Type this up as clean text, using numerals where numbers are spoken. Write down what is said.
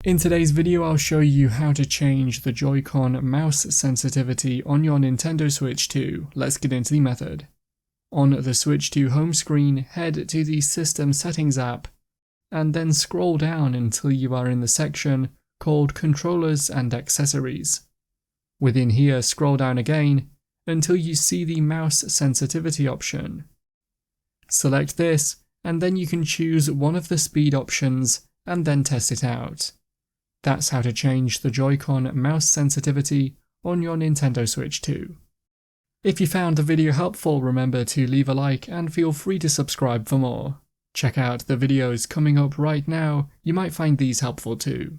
In today's video, I'll show you how to change the Joy-Con mouse sensitivity on your Nintendo Switch 2. Let's get into the method. On the Switch 2 home screen, head to the System Settings app, and then scroll down until you are in the section called Controllers and Accessories. Within here, scroll down again until you see the mouse sensitivity option. Select this, and then you can choose one of the speed options and then test it out. That's how to change the Joy-Con mouse sensitivity on your Nintendo Switch 2. If you found the video helpful, remember to leave a like and feel free to subscribe for more. Check out the videos coming up right now, you might find these helpful too.